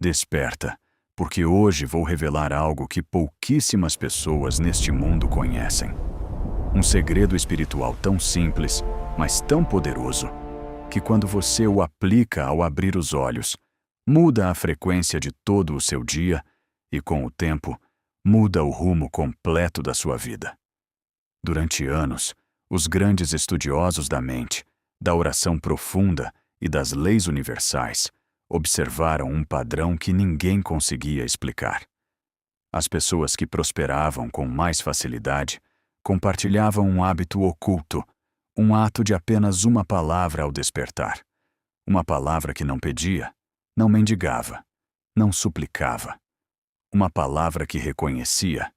Desperta, porque hoje vou revelar algo que pouquíssimas pessoas neste mundo conhecem. Um segredo espiritual tão simples, mas tão poderoso, que quando você o aplica ao abrir os olhos, muda a frequência de todo o seu dia e, com o tempo, muda o rumo completo da sua vida. Durante anos, os grandes estudiosos da mente, da oração profunda e das leis universais observaram um padrão que ninguém conseguia explicar. As pessoas que prosperavam com mais facilidade compartilhavam um hábito oculto, um ato de apenas uma palavra ao despertar. Uma palavra que não pedia, não mendigava, não suplicava. Uma palavra que reconhecia.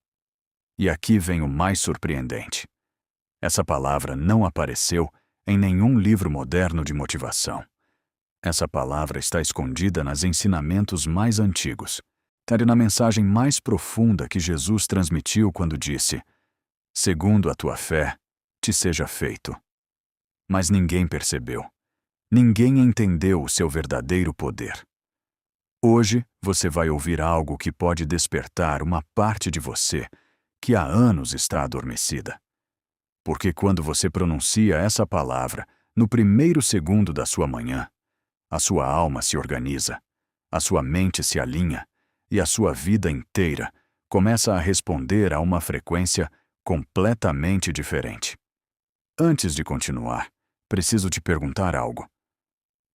E aqui vem o mais surpreendente. Essa palavra não apareceu em nenhum livro moderno de motivação. Essa palavra está escondida nos ensinamentos mais antigos, na mensagem mais profunda que Jesus transmitiu quando disse: segundo a tua fé, te seja feito. Mas ninguém percebeu. Ninguém entendeu o seu verdadeiro poder. Hoje você vai ouvir algo que pode despertar uma parte de você que há anos está adormecida. Porque quando você pronuncia essa palavra no primeiro segundo da sua manhã, a sua alma se organiza, a sua mente se alinha e a sua vida inteira começa a responder a uma frequência completamente diferente. Antes de continuar, preciso te perguntar algo.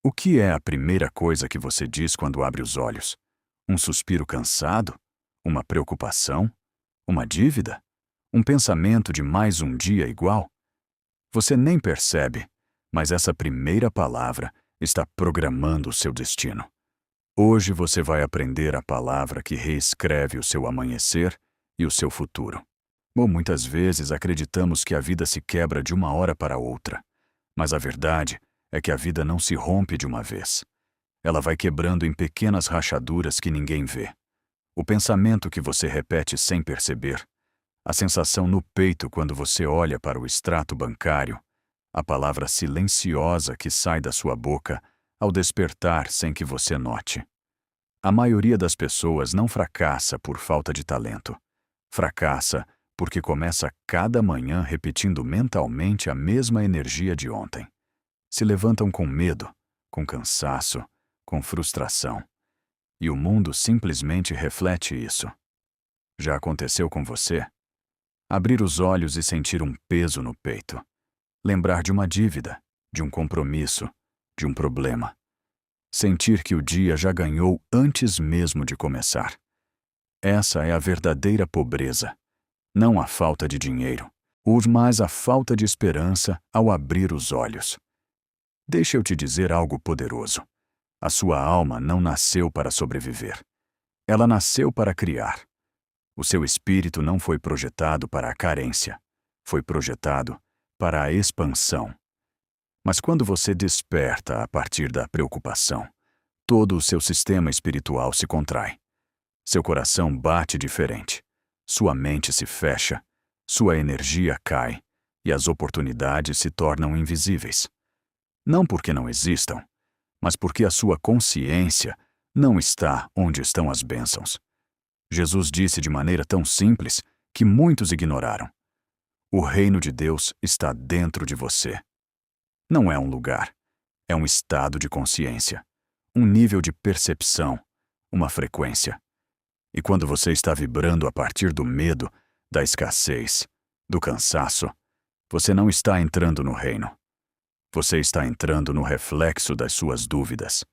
O que é a primeira coisa que você diz quando abre os olhos? Um suspiro cansado? Uma preocupação? Uma dívida? Um pensamento de mais um dia igual? Você nem percebe, mas essa primeira palavra está programando o seu destino. Hoje você vai aprender a palavra que reescreve o seu amanhecer e o seu futuro. Muitas vezes acreditamos que a vida se quebra de uma hora para outra, mas a verdade é que a vida não se rompe de uma vez. Ela vai quebrando em pequenas rachaduras que ninguém vê. O pensamento que você repete sem perceber, a sensação no peito quando você olha para o extrato bancário, a palavra silenciosa que sai da sua boca ao despertar sem que você note. A maioria das pessoas não fracassa por falta de talento. Fracassa porque começa cada manhã repetindo mentalmente a mesma energia de ontem. Se levantam com medo, com cansaço, com frustração. E o mundo simplesmente reflete isso. Já aconteceu com você? Abrir os olhos e sentir um peso no peito. Lembrar de uma dívida, de um compromisso, de um problema. Sentir que o dia já ganhou antes mesmo de começar. Essa é a verdadeira pobreza. Não a falta de dinheiro, mas a falta de esperança ao abrir os olhos. Deixa eu te dizer algo poderoso. A sua alma não nasceu para sobreviver. Ela nasceu para criar. O seu espírito não foi projetado para a carência. Foi projetado para a expansão. Mas quando você desperta a partir da preocupação, todo o seu sistema espiritual se contrai. Seu coração bate diferente. Sua mente se fecha. Sua energia cai. E as oportunidades se tornam invisíveis. Não porque não existam, mas porque a sua consciência não está onde estão as bênçãos. Jesus disse de maneira tão simples que muitos ignoraram. O reino de Deus está dentro de você. Não é um lugar, é um estado de consciência, um nível de percepção, uma frequência. E quando você está vibrando a partir do medo, da escassez, do cansaço, você não está entrando no reino. Você está entrando no reflexo das suas dúvidas.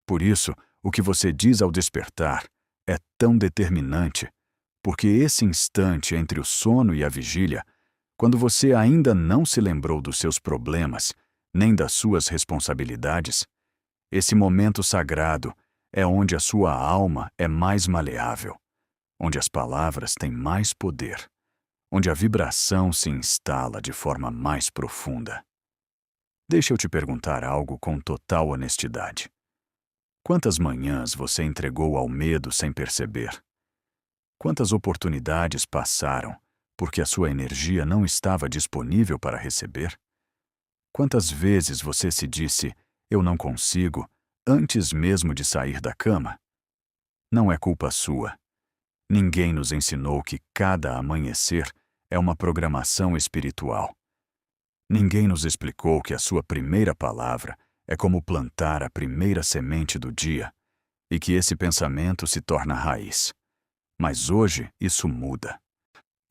Por isso, o que você diz ao despertar é tão determinante, porque esse instante entre o sono e a vigília, quando você ainda não se lembrou dos seus problemas, nem das suas responsabilidades, esse momento sagrado é onde a sua alma é mais maleável, onde as palavras têm mais poder, onde a vibração se instala de forma mais profunda. Deixa eu te perguntar algo com total honestidade. Quantas manhãs você entregou ao medo sem perceber? Quantas oportunidades passaram porque a sua energia não estava disponível para receber? Quantas vezes você se disse, eu não consigo, antes mesmo de sair da cama? não é culpa sua. Ninguém nos ensinou que cada amanhecer é uma programação espiritual. Ninguém nos explicou que a sua primeira palavra é como plantar a primeira semente do dia e que esse pensamento se torna raiz. Mas hoje isso muda.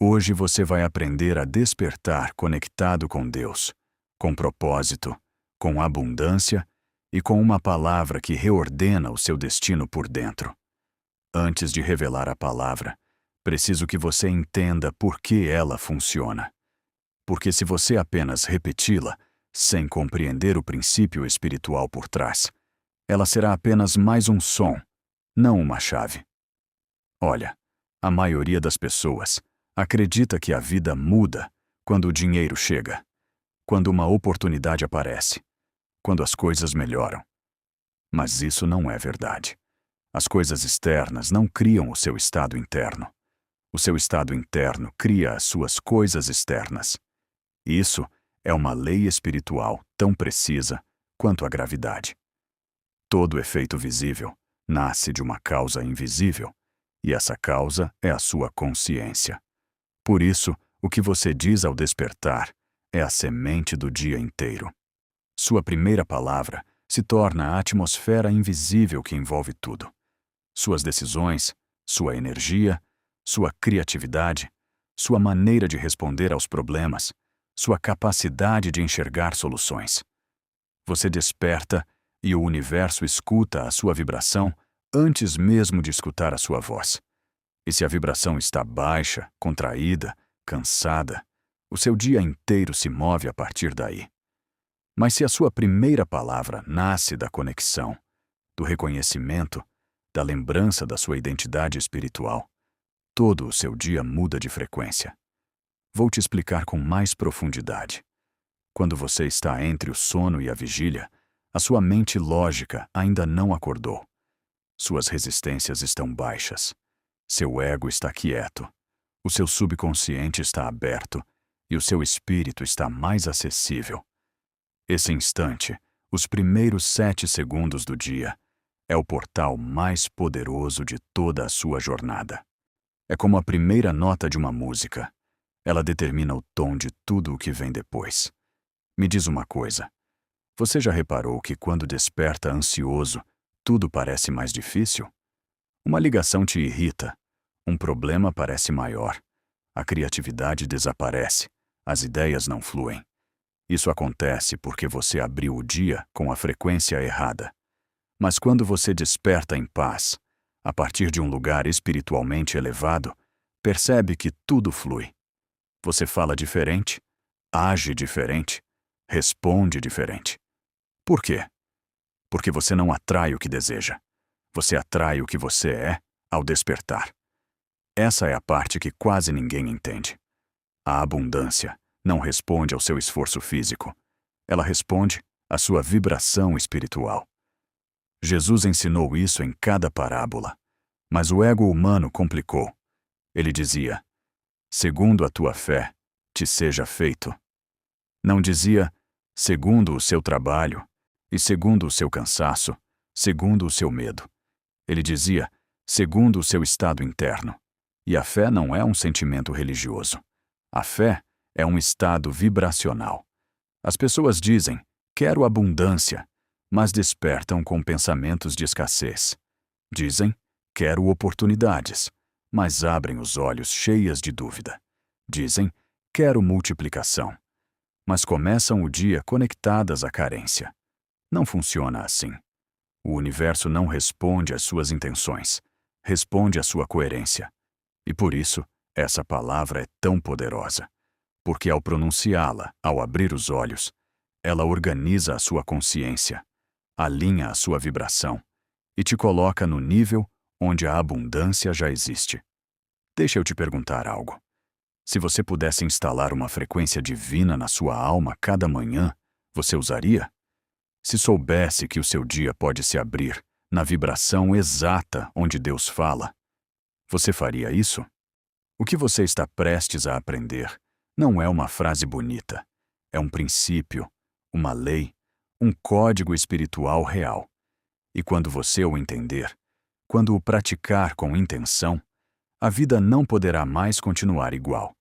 Hoje você vai aprender a despertar conectado com Deus, com propósito, com abundância e com uma palavra que reordena o seu destino por dentro. Antes de revelar a palavra, preciso que você entenda por que ela funciona. Porque se você apenas repeti-la, sem compreender o princípio espiritual por trás, ela será apenas mais um som, não uma chave. Olha, a maioria das pessoas acredita que a vida muda quando o dinheiro chega, quando uma oportunidade aparece, quando as coisas melhoram. Mas isso não é verdade. As coisas externas não criam o seu estado interno. O seu estado interno cria as suas coisas externas. Isso é uma lei espiritual tão precisa quanto a gravidade. Todo efeito visível nasce de uma causa invisível, e essa causa é a sua consciência. Por isso, o que você diz ao despertar é a semente do dia inteiro. Sua primeira palavra se torna a atmosfera invisível que envolve tudo. Suas decisões, sua energia, sua criatividade, sua maneira de responder aos problemas, sua capacidade de enxergar soluções. Você desperta e o universo escuta a sua vibração antes mesmo de escutar a sua voz. E se a vibração está baixa, contraída, cansada, o seu dia inteiro se move a partir daí. Mas se a sua primeira palavra nasce da conexão, do reconhecimento, da lembrança da sua identidade espiritual, todo o seu dia muda de frequência. Vou te explicar com mais profundidade. Quando você está entre o sono e a vigília, a sua mente lógica ainda não acordou. Suas resistências estão baixas. Seu ego está quieto. O seu subconsciente está aberto e o seu espírito está mais acessível. Esse instante, os primeiros 7 segundos do dia, é o portal mais poderoso de toda a sua jornada. É como a primeira nota de uma música. Ela determina o tom de tudo o que vem depois. Me diz uma coisa. Você já reparou que quando desperta ansioso, tudo parece mais difícil? Uma ligação te irrita. Um problema parece maior. A criatividade desaparece. As ideias não fluem. Isso acontece porque você abriu o dia com a frequência errada. Mas quando você desperta em paz, a partir de um lugar espiritualmente elevado, percebe que tudo flui. Você fala diferente, age diferente, responde diferente. Por quê? Porque você não atrai o que deseja. Você atrai o que você é ao despertar. Essa é a parte que quase ninguém entende. A abundância não responde ao seu esforço físico. Ela responde à sua vibração espiritual. Jesus ensinou isso em cada parábola, mas o ego humano complicou. Ele dizia, segundo a tua fé, te seja feito. Não dizia, segundo o seu trabalho, e segundo o seu cansaço, segundo o seu medo. Ele dizia, segundo o seu estado interno. E a fé não é um sentimento religioso. A fé é um estado vibracional. As pessoas dizem, quero abundância, mas despertam com pensamentos de escassez. Dizem, quero oportunidades, mas abrem os olhos cheias de dúvida. Dizem, quero multiplicação, mas começam o dia conectadas à carência. Não funciona assim. O universo não responde às suas intenções, responde à sua coerência. E por isso, essa palavra é tão poderosa, porque ao pronunciá-la, ao abrir os olhos, ela organiza a sua consciência, alinha a sua vibração e te coloca no nível onde a abundância já existe. Deixa eu te perguntar algo. Se você pudesse instalar uma frequência divina na sua alma cada manhã, você usaria? Se soubesse que o seu dia pode se abrir na vibração exata onde Deus fala, você faria isso? O que você está prestes a aprender não é uma frase bonita, é um princípio, uma lei, um código espiritual real. E quando você o entender, quando o praticar com intenção, a vida não poderá mais continuar igual.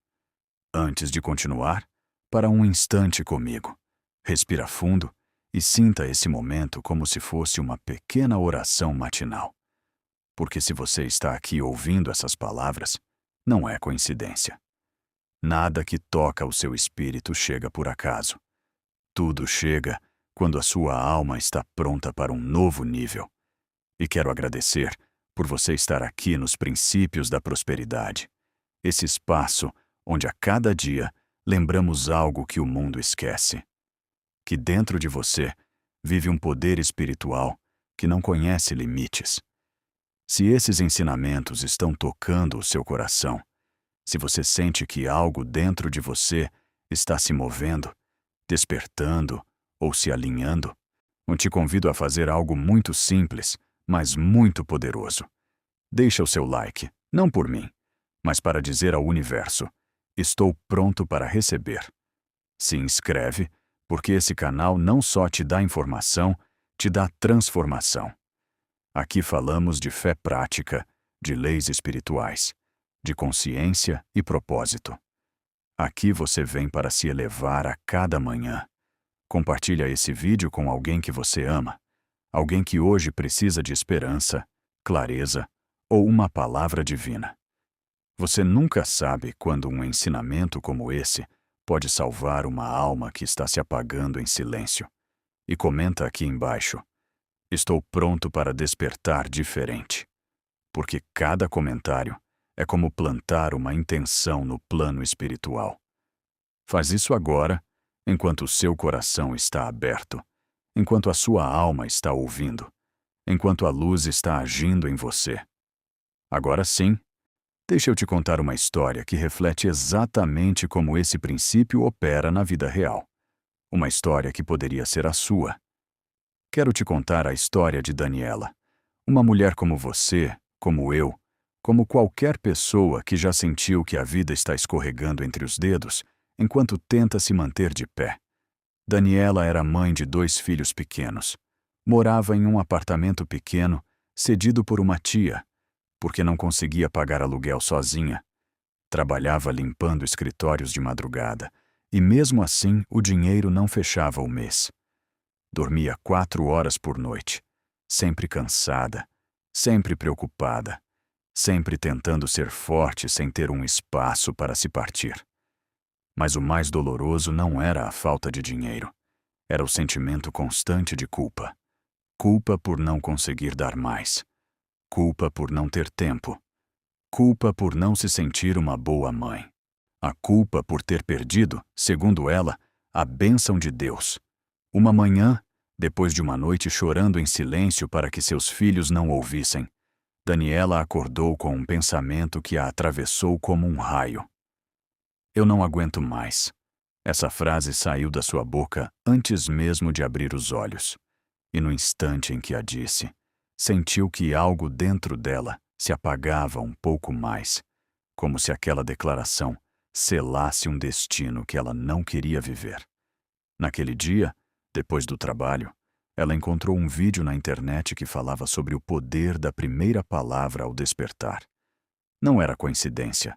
Antes de continuar, para um instante comigo. Respira fundo e sinta esse momento como se fosse uma pequena oração matinal. Porque se você está aqui ouvindo essas palavras, não é coincidência. Nada que toca o seu espírito chega por acaso. Tudo chega quando a sua alma está pronta para um novo nível. E quero agradecer por você estar aqui nos princípios da prosperidade. Esse espaço onde a cada dia lembramos algo que o mundo esquece. Que dentro de você vive um poder espiritual que não conhece limites. Se esses ensinamentos estão tocando o seu coração, se você sente que algo dentro de você está se movendo, despertando ou se alinhando, eu te convido a fazer algo muito simples, mas muito poderoso. Deixa o seu like, não por mim, mas para dizer ao universo: estou pronto para receber. Se inscreve, porque esse canal não só te dá informação, te dá transformação. Aqui falamos de fé prática, de leis espirituais, de consciência e propósito. Aqui você vem para se elevar a cada manhã. Compartilha esse vídeo com alguém que você ama, alguém que hoje precisa de esperança, clareza ou uma palavra divina. Você nunca sabe quando um ensinamento como esse pode salvar uma alma que está se apagando em silêncio. E comenta aqui embaixo: estou pronto para despertar diferente. Porque cada comentário é como plantar uma intenção no plano espiritual. Faz isso agora, enquanto o seu coração está aberto, enquanto a sua alma está ouvindo, enquanto a luz está agindo em você. Agora sim, deixa eu te contar uma história que reflete exatamente como esse princípio opera na vida real. Uma história que poderia ser a sua. Quero te contar a história de Daniela, uma mulher como você, como eu, como qualquer pessoa que já sentiu que a vida está escorregando entre os dedos enquanto tenta se manter de pé. Daniela era mãe de 2 filhos pequenos. Morava em um apartamento pequeno, cedido por uma tia, porque não conseguia pagar aluguel sozinha. Trabalhava limpando escritórios de madrugada, e mesmo assim o dinheiro não fechava o mês. Dormia 4 horas por noite, sempre cansada, sempre preocupada, sempre tentando ser forte sem ter um espaço para se partir. Mas o mais doloroso não era a falta de dinheiro. Era o sentimento constante de culpa. Culpa por não conseguir dar mais. Culpa por não ter tempo. Culpa por não se sentir uma boa mãe. A culpa por ter perdido, segundo ela, a bênção de Deus. Uma manhã, depois de uma noite chorando em silêncio para que seus filhos não ouvissem, Daniela acordou com um pensamento que a atravessou como um raio. Eu não aguento mais. Essa frase saiu da sua boca antes mesmo de abrir os olhos. E no instante em que a disse, sentiu que algo dentro dela se apagava um pouco mais, como se aquela declaração selasse um destino que ela não queria viver. Naquele dia, depois do trabalho, ela encontrou um vídeo na internet que falava sobre o poder da primeira palavra ao despertar. Não era coincidência.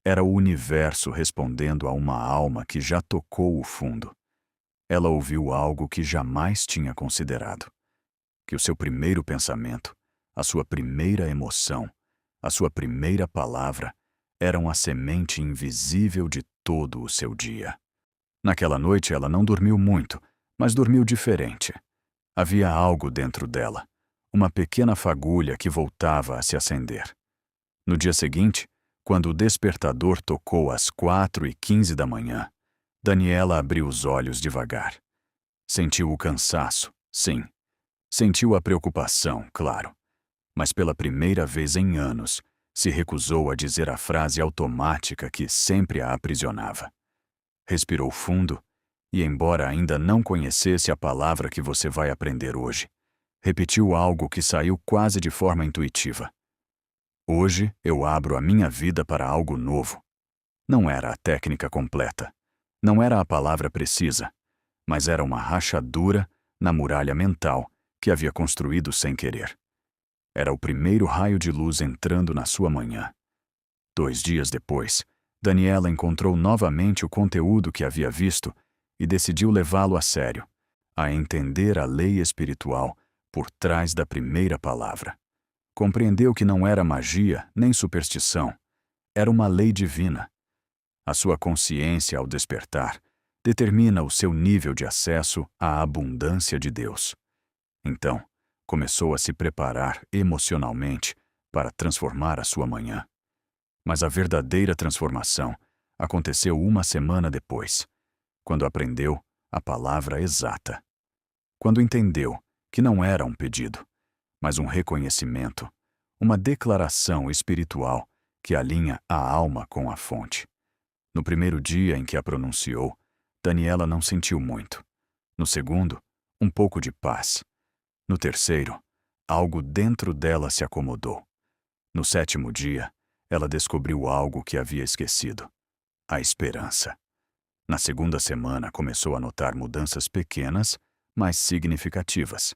Era o universo respondendo a uma alma que já tocou o fundo. Ela ouviu algo que jamais tinha considerado. Que o seu primeiro pensamento, a sua primeira emoção, a sua primeira palavra eram a semente invisível de todo o seu dia. Naquela noite ela não dormiu muito, mas dormiu diferente. Havia algo dentro dela, uma pequena fagulha que voltava a se acender. No dia seguinte, quando o despertador tocou às 4h15 da manhã, Daniela abriu os olhos devagar. Sentiu o cansaço, sim. Sentiu a preocupação, claro. Mas pela primeira vez em anos, se recusou a dizer a frase automática que sempre a aprisionava. Respirou fundo e, embora ainda não conhecesse a palavra que você vai aprender hoje, repetiu algo que saiu quase de forma intuitiva. Hoje eu abro a minha vida para algo novo. Não era a técnica completa. Não era a palavra precisa. Mas era uma rachadura na muralha mental que havia construído sem querer. Era o primeiro raio de luz entrando na sua manhã. 2 dias depois, Daniela encontrou novamente o conteúdo que havia visto e decidiu levá-lo a sério, a entender a lei espiritual por trás da primeira palavra. Compreendeu que não era magia nem superstição, era uma lei divina. A sua consciência, ao despertar, determina o seu nível de acesso à abundância de Deus. Então, começou a se preparar emocionalmente para transformar a sua manhã. Mas a verdadeira transformação aconteceu 1 semana depois, quando aprendeu a palavra exata. Quando entendeu que não era um pedido, mas um reconhecimento, uma declaração espiritual que alinha a alma com a fonte. No primeiro dia em que a pronunciou, Daniela não sentiu muito. No segundo, um pouco de paz. No terceiro, algo dentro dela se acomodou. No 7º dia, ela descobriu algo que havia esquecido: a esperança. Na segunda semana, começou a notar mudanças pequenas, mas significativas.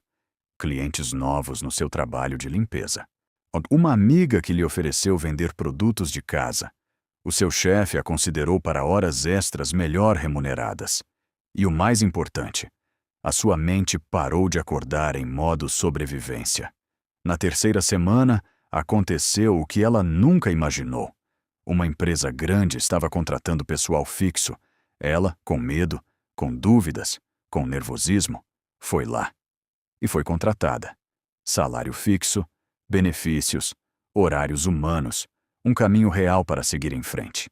Clientes novos no seu trabalho de limpeza. Uma amiga que lhe ofereceu vender produtos de casa. O seu chefe a considerou para horas extras melhor remuneradas. E o mais importante, a sua mente parou de acordar em modo sobrevivência. Na terceira semana, aconteceu o que ela nunca imaginou. Uma empresa grande estava contratando pessoal fixo. Ela, com medo, com dúvidas, com nervosismo, foi lá. E foi contratada. Salário fixo, benefícios, horários humanos, um caminho real para seguir em frente.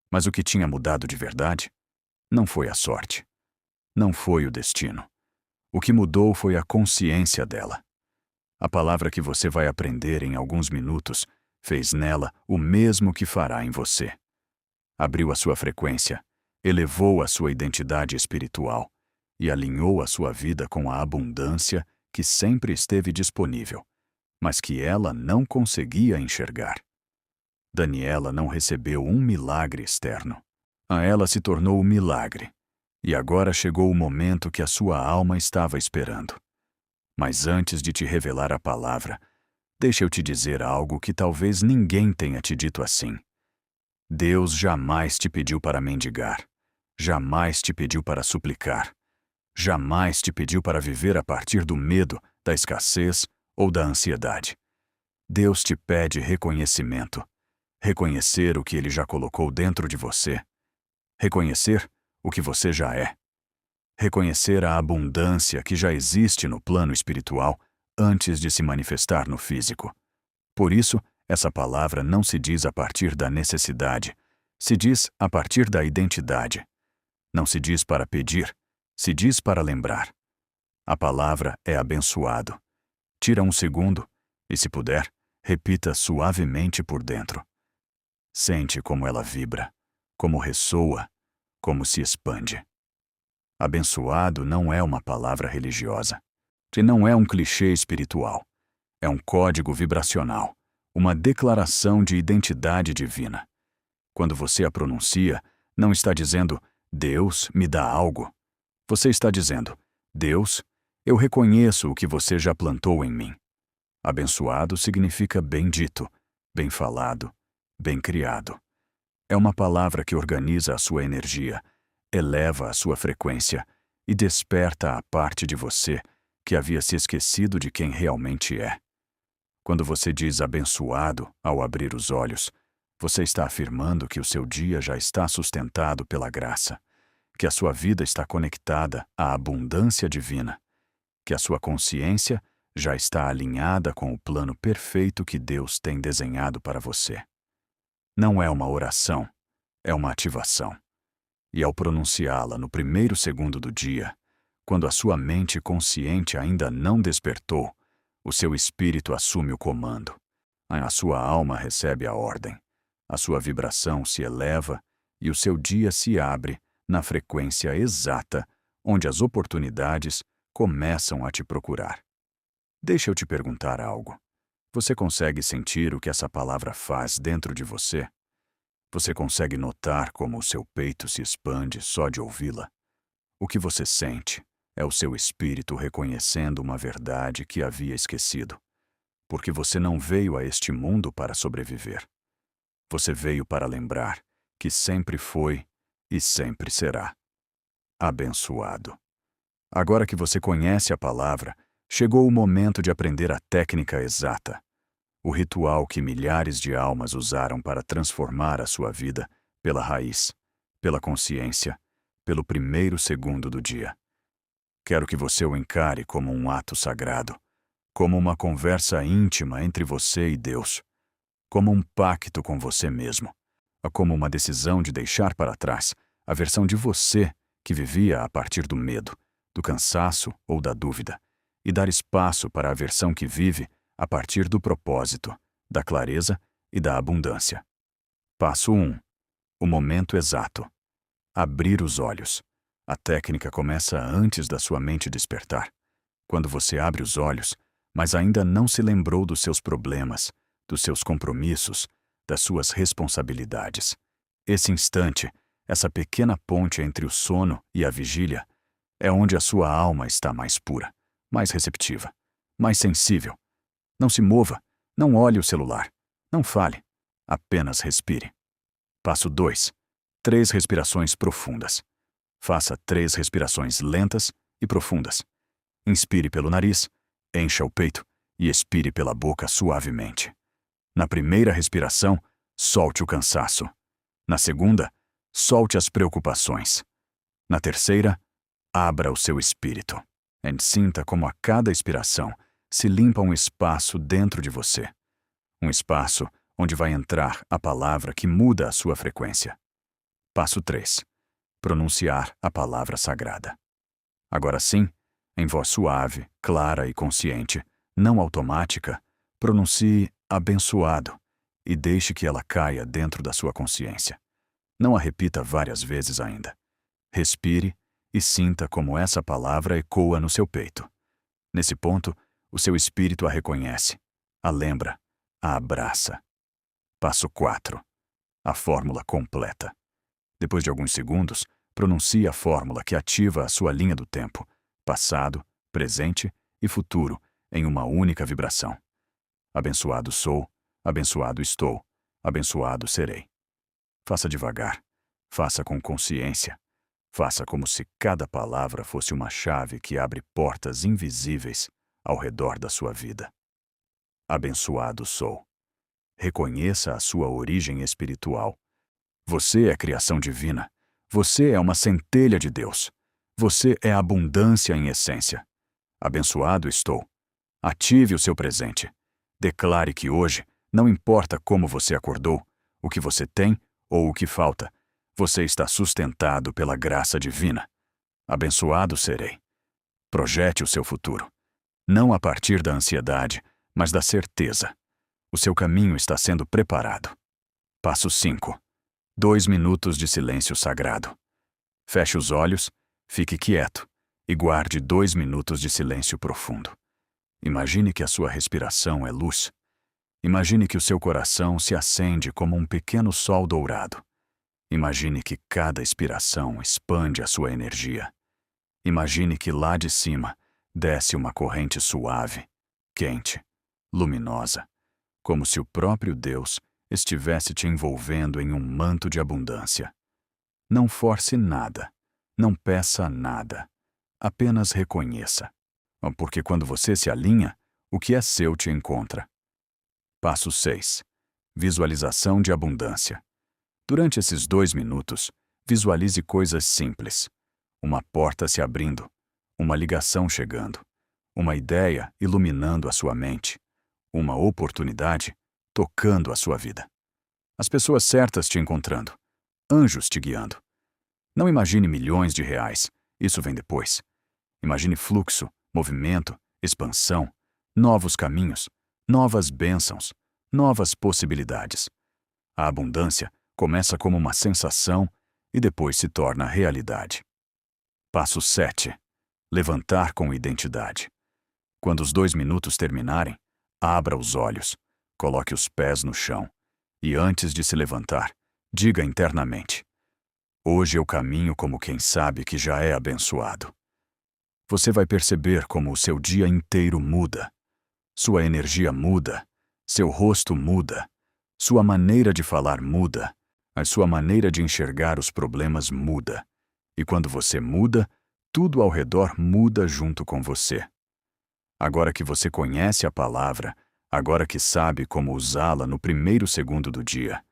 Mas o que tinha mudado de verdade não foi a sorte. Não foi o destino. O que mudou foi a consciência dela. A palavra que você vai aprender em alguns minutos fez nela o mesmo que fará em você. Abriu a sua frequência, elevou a sua identidade espiritual e alinhou a sua vida com a abundância que sempre esteve disponível, mas que ela não conseguia enxergar. Daniela não recebeu um milagre externo. A ela se tornou o milagre. E agora chegou o momento que a sua alma estava esperando. Mas antes de te revelar a palavra, deixa eu te dizer algo que talvez ninguém tenha te dito assim. Deus jamais te pediu para mendigar. Jamais te pediu para suplicar. Jamais te pediu para viver a partir do medo, da escassez ou da ansiedade. Deus te pede reconhecimento. Reconhecer o que Ele já colocou dentro de você. Reconhecer o que você já é. Reconhecer a abundância que já existe no plano espiritual antes de se manifestar no físico. Por isso, essa palavra não se diz a partir da necessidade, se diz a partir da identidade. Não se diz para pedir, se diz para lembrar. A palavra é abençoado. Tira um segundo e, se puder, repita suavemente por dentro. Sente como ela vibra, como ressoa, como se expande. Abençoado não é uma palavra religiosa. E não é um clichê espiritual. É um código vibracional, uma declaração de identidade divina. Quando você a pronuncia, não está dizendo, Deus me dá algo. Você está dizendo, Deus, eu reconheço o que você já plantou em mim. Abençoado significa bendito, bem falado, bem criado. É uma palavra que organiza a sua energia, eleva a sua frequência e desperta a parte de você que havia se esquecido de quem realmente é. Quando você diz abençoado ao abrir os olhos, você está afirmando que o seu dia já está sustentado pela graça, que a sua vida está conectada à abundância divina, que a sua consciência já está alinhada com o plano perfeito que Deus tem desenhado para você. Não é uma oração, é uma ativação. E ao pronunciá-la no primeiro segundo do dia, quando a sua mente consciente ainda não despertou, o seu espírito assume o comando. A sua alma recebe a ordem. A sua vibração se eleva e o seu dia se abre na frequência exata onde as oportunidades começam a te procurar. Deixa eu te perguntar algo. Você consegue sentir o que essa palavra faz dentro de você? Você consegue notar como o seu peito se expande só de ouvi-la? O que você sente é o seu espírito reconhecendo uma verdade que havia esquecido. porque você não veio a este mundo para sobreviver. Você veio para lembrar que sempre foi e sempre será abençoado. Agora que você conhece a palavra, chegou o momento de aprender a técnica exata, o ritual que milhares de almas usaram para transformar a sua vida pela raiz, pela consciência, pelo primeiro segundo do dia. Quero que você o encare como um ato sagrado, como uma conversa íntima entre você e Deus, como um pacto com você mesmo, como uma decisão de deixar para trás a versão de você que vivia a partir do medo, do cansaço ou da dúvida, e dar espaço para a versão que vive a partir do propósito, da clareza e da abundância. Passo 1. O momento exato. Abrir os olhos. A técnica começa antes da sua mente despertar. Quando você abre os olhos, mas ainda não se lembrou dos seus problemas, dos seus compromissos, das suas responsabilidades. Esse instante, essa pequena ponte entre o sono e a vigília, é onde a sua alma está mais pura, mais receptiva, mais sensível. Não se mova, não olhe o celular, não fale, apenas respire. Passo 2. 3 respirações profundas. Faça 3 respirações lentas e profundas. Inspire pelo nariz, encha o peito e expire pela boca suavemente. Na primeira respiração, solte o cansaço. Na segunda, solte as preocupações. Na terceira, abra o seu espírito. E sinta como a cada expiração se limpa um espaço dentro de você. Um espaço onde vai entrar a palavra que muda a sua frequência. Passo 3. Pronunciar a palavra sagrada. Agora sim, em voz suave, clara e consciente, não automática, pronuncie abençoado e deixe que ela caia dentro da sua consciência. Não a repita várias vezes ainda. Respire e sinta como essa palavra ecoa no seu peito. Nesse ponto, o seu espírito a reconhece, a lembra, a abraça. Passo 4. A fórmula completa. Depois de alguns segundos, pronuncie a fórmula que ativa a sua linha do tempo, passado, presente e futuro, em uma única vibração. Abençoado sou, abençoado estou, abençoado serei. Faça devagar, faça com consciência, faça como se cada palavra fosse uma chave que abre portas invisíveis ao redor da sua vida. Abençoado sou. Reconheça a sua origem espiritual. Você é criação divina. Você é uma centelha de Deus. Você é abundância em essência. Abençoado estou. Ative o seu presente. Declare que hoje, não importa como você acordou, o que você tem ou o que falta, você está sustentado pela graça divina. Abençoado serei. Projete o seu futuro. Não a partir da ansiedade, mas da certeza. O seu caminho está sendo preparado. Passo 5. 2 minutos de silêncio sagrado. Feche os olhos, fique quieto e guarde 2 minutos de silêncio profundo. Imagine que a sua respiração é luz. Imagine que o seu coração se acende como um pequeno sol dourado. Imagine que cada expiração expande a sua energia. Imagine que lá de cima desce uma corrente suave, quente, luminosa, como se o próprio Deus estivesse te envolvendo em um manto de abundância. Não force nada, não peça nada, apenas reconheça. Porque quando você se alinha, o que é seu te encontra. Passo 6. Visualização de abundância. Durante esses 2 minutos, visualize coisas simples. Uma porta se abrindo, uma ligação chegando, uma ideia iluminando a sua mente, uma oportunidade tocando a sua vida. As pessoas certas te encontrando, anjos te guiando. Não imagine milhões de reais, isso vem depois. Imagine fluxo, movimento, expansão, novos caminhos, novas bênçãos, novas possibilidades. A abundância começa como uma sensação e depois se torna realidade. Passo 7. Levantar com identidade. Quando os 2 minutos terminarem, abra os olhos, coloque os pés no chão e antes de se levantar, diga internamente: hoje eu caminho como quem sabe que já é abençoado. Você vai perceber como o seu dia inteiro muda. Sua energia muda, seu rosto muda, sua maneira de falar muda, a sua maneira de enxergar os problemas muda. E quando você muda, tudo ao redor muda junto com você. Agora que você conhece a palavra, agora que sabe como usá-la no primeiro segundo do dia,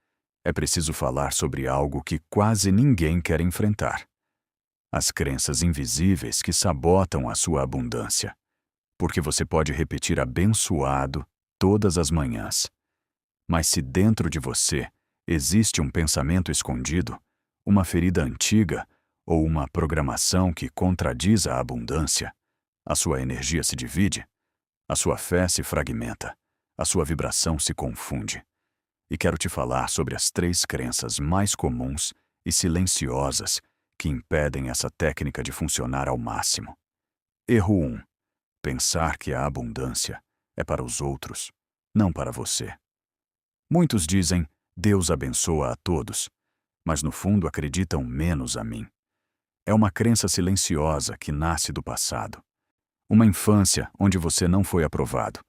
é preciso falar sobre algo que quase ninguém quer enfrentar: as crenças invisíveis que sabotam a sua abundância. Porque você pode repetir abençoado todas as manhãs. Mas se dentro de você existe um pensamento escondido, uma ferida antiga ou uma programação que contradiz a abundância, a sua energia se divide, a sua fé se fragmenta, a sua vibração se confunde. E quero te falar sobre as 3 crenças mais comuns e silenciosas que impedem essa técnica de funcionar ao máximo. Erro 1. Pensar que a abundância é para os outros, não para você. Muitos dizem, Deus abençoa a todos, mas no fundo acreditam menos a mim. É uma crença silenciosa que nasce do passado. Uma infância onde você não foi aprovado,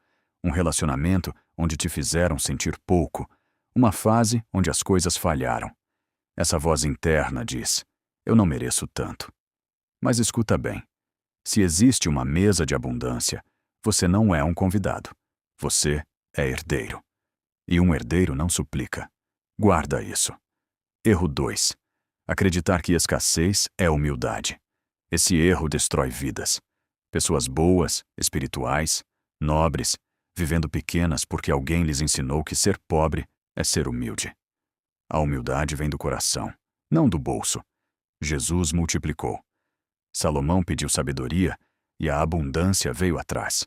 um relacionamento onde te fizeram sentir pouco, uma fase onde as coisas falharam. Essa voz interna diz, eu não mereço tanto. Mas escuta bem. Se existe uma mesa de abundância, você não é um convidado. Você é herdeiro. E um herdeiro não suplica. Guarda isso. Erro 2. Acreditar que escassez é humildade. Esse erro destrói vidas. Pessoas boas, espirituais, nobres, vivendo pequenas porque alguém lhes ensinou que ser pobre é ser humilde. A humildade vem do coração, não do bolso. Jesus multiplicou. Salomão pediu sabedoria e a abundância veio atrás.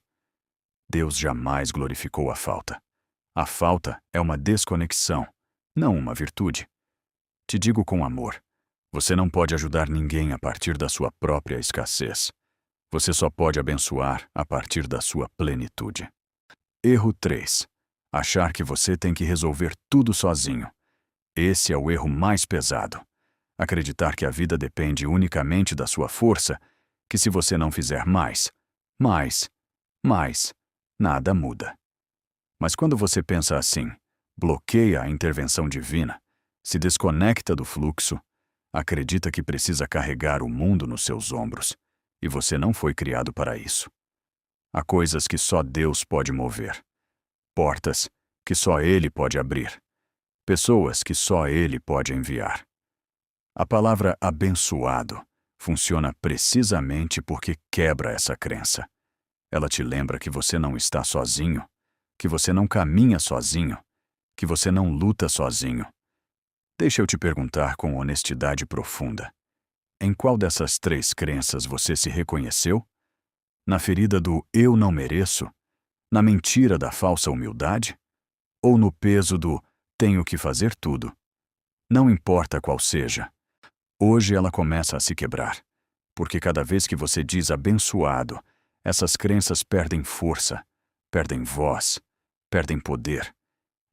Deus jamais glorificou a falta. A falta é uma desconexão, não uma virtude. Te digo com amor, você não pode ajudar ninguém a partir da sua própria escassez. Você só pode abençoar a partir da sua plenitude. Erro 3. Achar que você tem que resolver tudo sozinho. Esse é o erro mais pesado. Acreditar que a vida depende unicamente da sua força, que se você não fizer mais, nada muda. Mas quando você pensa assim, bloqueia a intervenção divina, se desconecta do fluxo, acredita que precisa carregar o mundo nos seus ombros, e você não foi criado para isso. Há coisas que só Deus pode mover, portas que só Ele pode abrir, pessoas que só Ele pode enviar. A palavra abençoado funciona precisamente porque quebra essa crença. Ela te lembra que você não está sozinho, que você não caminha sozinho, que você não luta sozinho. Deixa eu te perguntar com honestidade profunda. Em qual dessas 3 crenças você se reconheceu? Na ferida do eu não mereço? Na mentira da falsa humildade? Ou no peso do tenho que fazer tudo? Não importa qual seja. Hoje ela começa a se quebrar, porque cada vez que você diz abençoado, essas crenças perdem força, perdem voz, perdem poder,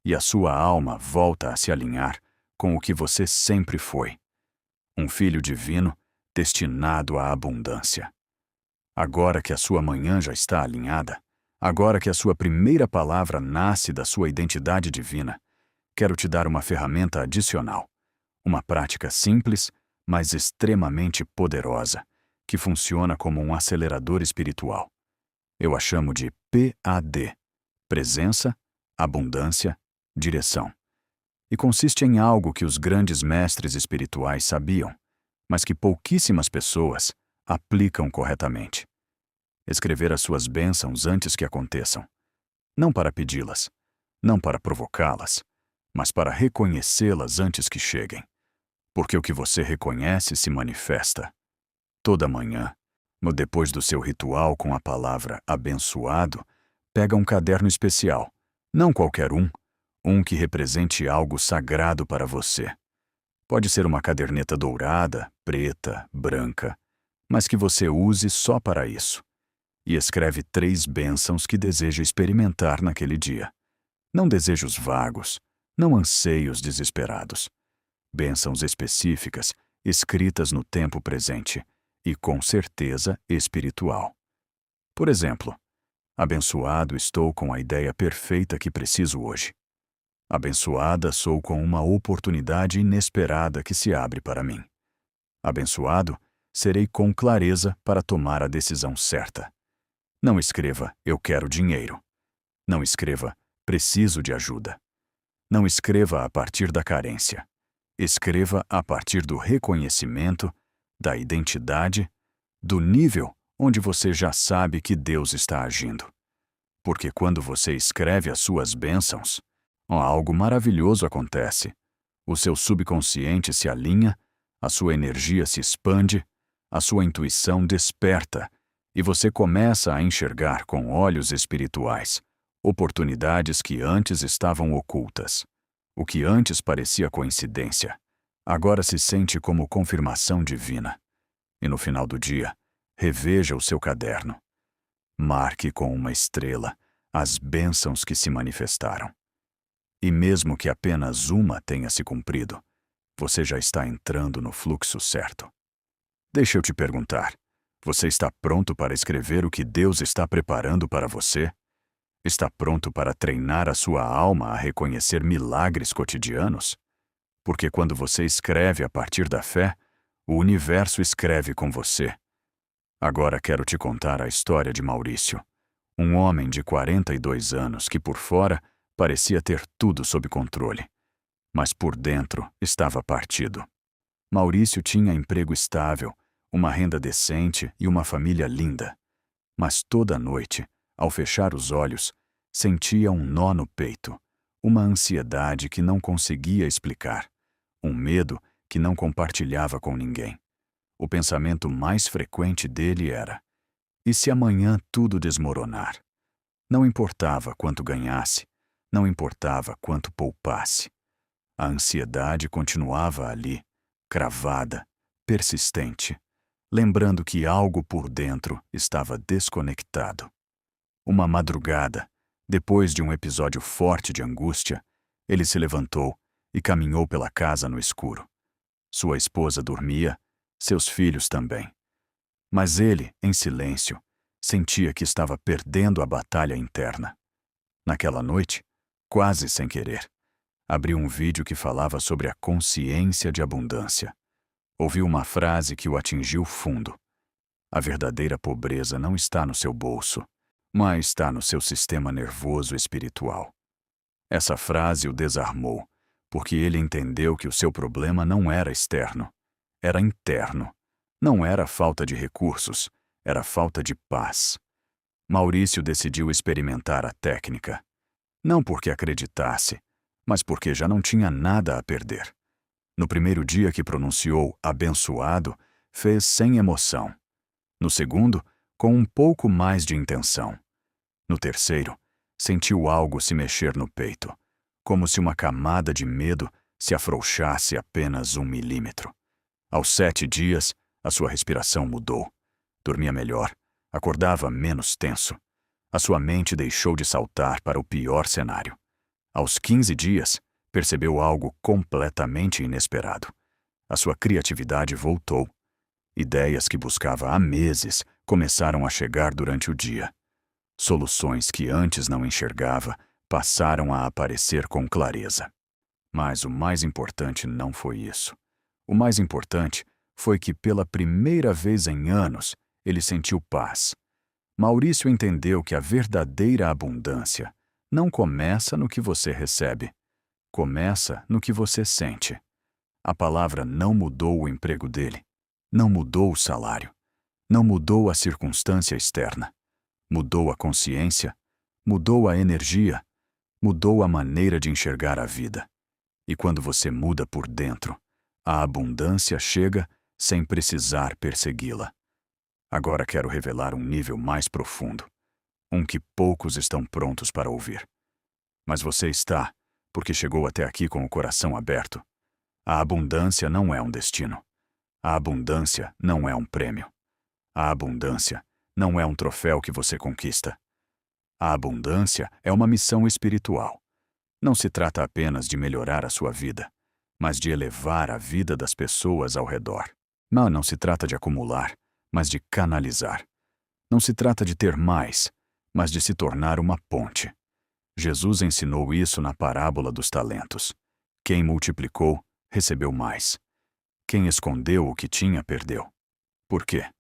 e a sua alma volta a se alinhar com o que você sempre foi. Um filho divino destinado à abundância. Agora que a sua manhã já está alinhada, agora que a sua primeira palavra nasce da sua identidade divina, quero te dar uma ferramenta adicional, uma prática simples, mas extremamente poderosa, que funciona como um acelerador espiritual. Eu a chamo de PAD, presença, abundância, direção. E consiste em algo que os grandes mestres espirituais sabiam, mas que pouquíssimas pessoas aplicam corretamente. Escrever as suas bênçãos antes que aconteçam. Não para pedi-las, não para provocá-las, mas para reconhecê-las antes que cheguem. Porque o que você reconhece se manifesta. Toda manhã, depois do seu ritual com a palavra abençoado, pega um caderno especial, não qualquer um que represente algo sagrado para você. Pode ser uma caderneta dourada, preta, branca, mas que você use só para isso. E escreve 3 bênçãos que deseja experimentar naquele dia. Não desejos vagos, não anseios desesperados. Bênçãos específicas, escritas no tempo presente, e com certeza espiritual. Por exemplo, Abençoado estou com a ideia perfeita que preciso hoje. Abençoada sou com uma oportunidade inesperada que se abre para mim. Abençoado serei com clareza para tomar a decisão certa. Não escreva, eu quero dinheiro. Não escreva, preciso de ajuda. Não escreva a partir da carência. Escreva a partir do reconhecimento, da identidade, do nível onde você já sabe que Deus está agindo. Porque quando você escreve as suas bênçãos, algo maravilhoso acontece. O seu subconsciente se alinha, a sua energia se expande, a sua intuição desperta e você começa a enxergar com olhos espirituais oportunidades que antes estavam ocultas. O que antes parecia coincidência, agora se sente como confirmação divina. E no final do dia, reveja o seu caderno. Marque com uma estrela as bênçãos que se manifestaram. E mesmo que apenas uma tenha se cumprido, você já está entrando no fluxo certo. Deixa eu te perguntar, você está pronto para escrever o que Deus está preparando para você? Está pronto para treinar a sua alma a reconhecer milagres cotidianos? Porque quando você escreve a partir da fé, o universo escreve com você. Agora quero te contar a história de Maurício, um homem de 42 anos que por fora parecia ter tudo sob controle, mas por dentro estava partido. Maurício tinha emprego estável, uma renda decente e uma família linda. Mas toda noite, ao fechar os olhos, sentia um nó no peito, uma ansiedade que não conseguia explicar, um medo que não compartilhava com ninguém. O pensamento mais frequente dele era: e se amanhã tudo desmoronar? Não importava quanto ganhasse, não importava quanto poupasse. A ansiedade continuava ali, cravada, persistente, lembrando que algo por dentro estava desconectado. Uma madrugada, depois de um episódio forte de angústia, ele se levantou e caminhou pela casa no escuro. Sua esposa dormia, seus filhos também. Mas ele, em silêncio, sentia que estava perdendo a batalha interna. Naquela noite, quase sem querer, abriu um vídeo que falava sobre a consciência de abundância. Ouviu uma frase que o atingiu fundo. A verdadeira pobreza não está no seu bolso, mas está no seu sistema nervoso espiritual. Essa frase o desarmou, porque ele entendeu que o seu problema não era externo, era interno. Não era falta de recursos, era falta de paz. Maurício decidiu experimentar a técnica. Não porque acreditasse, mas porque já não tinha nada a perder. No primeiro dia que pronunciou abençoado, fez sem emoção. No segundo, com um pouco mais de intenção. No terceiro, sentiu algo se mexer no peito, como se uma camada de medo se afrouxasse apenas 1 milímetro. Aos 7 dias, a sua respiração mudou. Dormia melhor, acordava menos tenso. A sua mente deixou de saltar para o pior cenário. Aos 15 dias, percebeu algo completamente inesperado. A sua criatividade voltou. Ideias que buscava há meses começaram a chegar durante o dia. Soluções que antes não enxergava passaram a aparecer com clareza. Mas o mais importante não foi isso. O mais importante foi que, pela primeira vez em anos, ele sentiu paz. Maurício entendeu que a verdadeira abundância não começa no que você recebe. Começa no que você sente. A palavra não mudou o emprego dele. Não mudou o salário. Não mudou a circunstância externa. Mudou a consciência. Mudou a energia. Mudou a maneira de enxergar a vida. E quando você muda por dentro, a abundância chega sem precisar persegui-la. Agora quero revelar um nível mais profundo, um que poucos estão prontos para ouvir. Mas você está, porque chegou até aqui com o coração aberto. A abundância não é um destino. A abundância não é um prêmio. A abundância não é um troféu que você conquista. A abundância é uma missão espiritual. Não se trata apenas de melhorar a sua vida, mas de elevar a vida das pessoas ao redor. Não se trata de acumular, mas de canalizar. Não se trata de ter mais, mas de se tornar uma ponte. Jesus ensinou isso na parábola dos talentos. Quem multiplicou, recebeu mais. Quem escondeu o que tinha, perdeu. Por quê?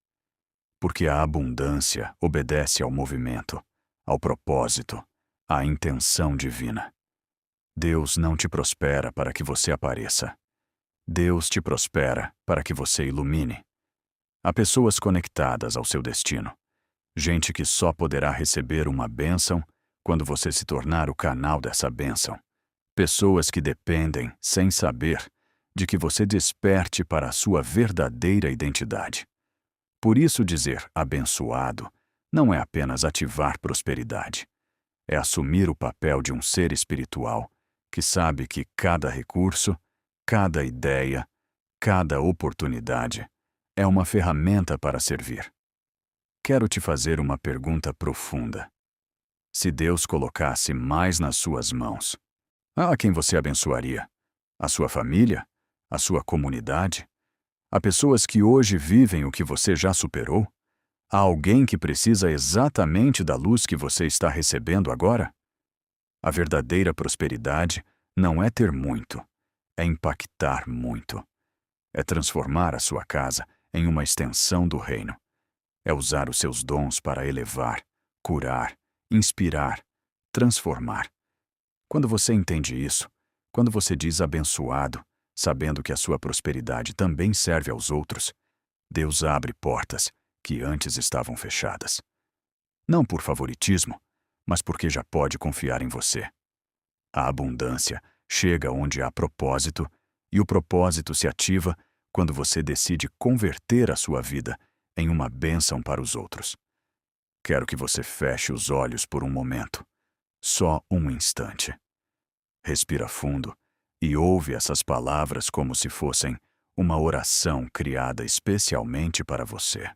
Porque a abundância obedece ao movimento, ao propósito, à intenção divina. Deus não te prospera para que você apareça. Deus te prospera para que você ilumine. Há pessoas conectadas ao seu destino. Gente que só poderá receber uma bênção quando você se tornar o canal dessa bênção. Pessoas que dependem, sem saber, de que você desperte para a sua verdadeira identidade. Por isso dizer abençoado não é apenas ativar prosperidade. É assumir o papel de um ser espiritual que sabe que cada recurso, cada ideia, cada oportunidade é uma ferramenta para servir. Quero te fazer uma pergunta profunda. Se Deus colocasse mais nas suas mãos, a quem você abençoaria? A sua família? A sua comunidade? Há pessoas que hoje vivem o que você já superou? Há alguém que precisa exatamente da luz que você está recebendo agora? A verdadeira prosperidade não é ter muito, é impactar muito. É transformar a sua casa em uma extensão do reino. É usar os seus dons para elevar, curar, inspirar, transformar. Quando você entende isso, quando você diz abençoado, sabendo que a sua prosperidade também serve aos outros, Deus abre portas que antes estavam fechadas. Não por favoritismo, mas porque já pode confiar em você. A abundância chega onde há propósito, e o propósito se ativa quando você decide converter a sua vida em uma bênção para os outros. Quero que você feche os olhos por um momento, só um instante. Respira fundo e ouve essas palavras como se fossem uma oração criada especialmente para você.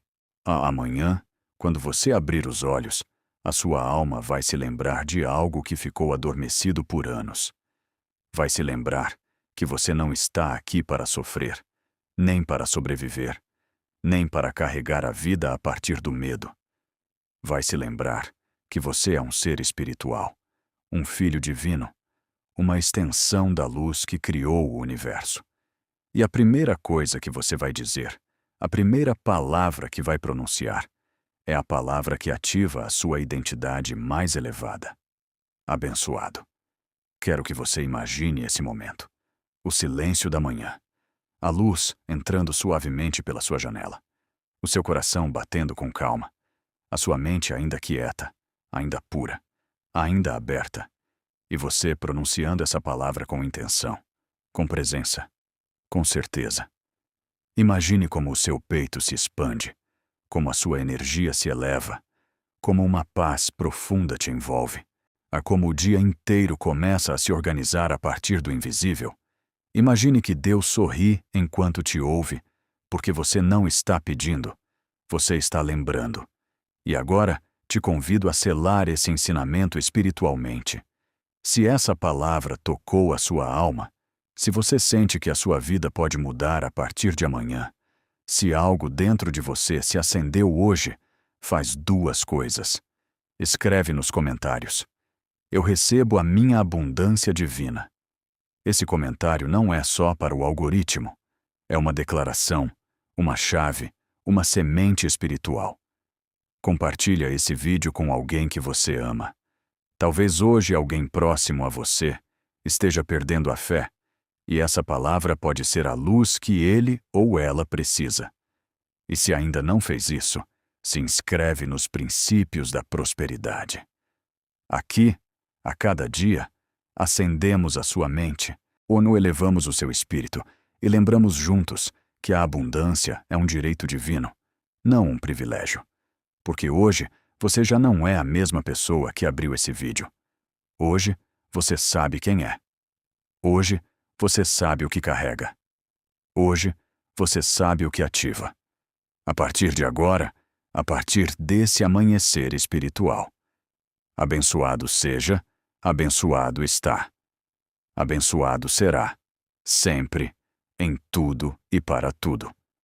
Amanhã, quando você abrir os olhos, a sua alma vai se lembrar de algo que ficou adormecido por anos. Vai se lembrar que você não está aqui para sofrer, nem para sobreviver, nem para carregar a vida a partir do medo. Vai se lembrar que você é um ser espiritual, um filho divino, uma extensão da luz que criou o universo. E a primeira coisa que você vai dizer, a primeira palavra que vai pronunciar, é a palavra que ativa a sua identidade mais elevada. Abençoado. Quero que você imagine esse momento. O silêncio da manhã. A luz entrando suavemente pela sua janela. O seu coração batendo com calma. A sua mente ainda quieta, ainda pura, ainda aberta. E você pronunciando essa palavra com intenção, com presença, com certeza. Imagine como o seu peito se expande, como a sua energia se eleva, como uma paz profunda te envolve, a como o dia inteiro começa a se organizar a partir do invisível. Imagine que Deus sorri enquanto te ouve, porque você não está pedindo, você está lembrando. E agora te convido a selar esse ensinamento espiritualmente. Se essa palavra tocou a sua alma, se você sente que a sua vida pode mudar a partir de amanhã, se algo dentro de você se acendeu hoje, faz duas coisas. Escreve nos comentários: eu recebo a minha abundância divina. Esse comentário não é só para o algoritmo. É uma declaração, uma chave, uma semente espiritual. Compartilha esse vídeo com alguém que você ama. Talvez hoje alguém próximo a você esteja perdendo a fé, e essa palavra pode ser a luz que ele ou ela precisa. E se ainda não fez isso, se inscreve nos princípios da prosperidade. Aqui, a cada dia, acendemos a sua mente, ou no elevamos o seu espírito, e lembramos juntos que a abundância é um direito divino, não um privilégio. Porque hoje, você já não é a mesma pessoa que abriu esse vídeo. Hoje, você sabe quem é. Hoje, você sabe o que carrega. Hoje, você sabe o que ativa. A partir de agora, a partir desse amanhecer espiritual. Abençoado seja, abençoado está. Abençoado será, sempre, em tudo e para tudo.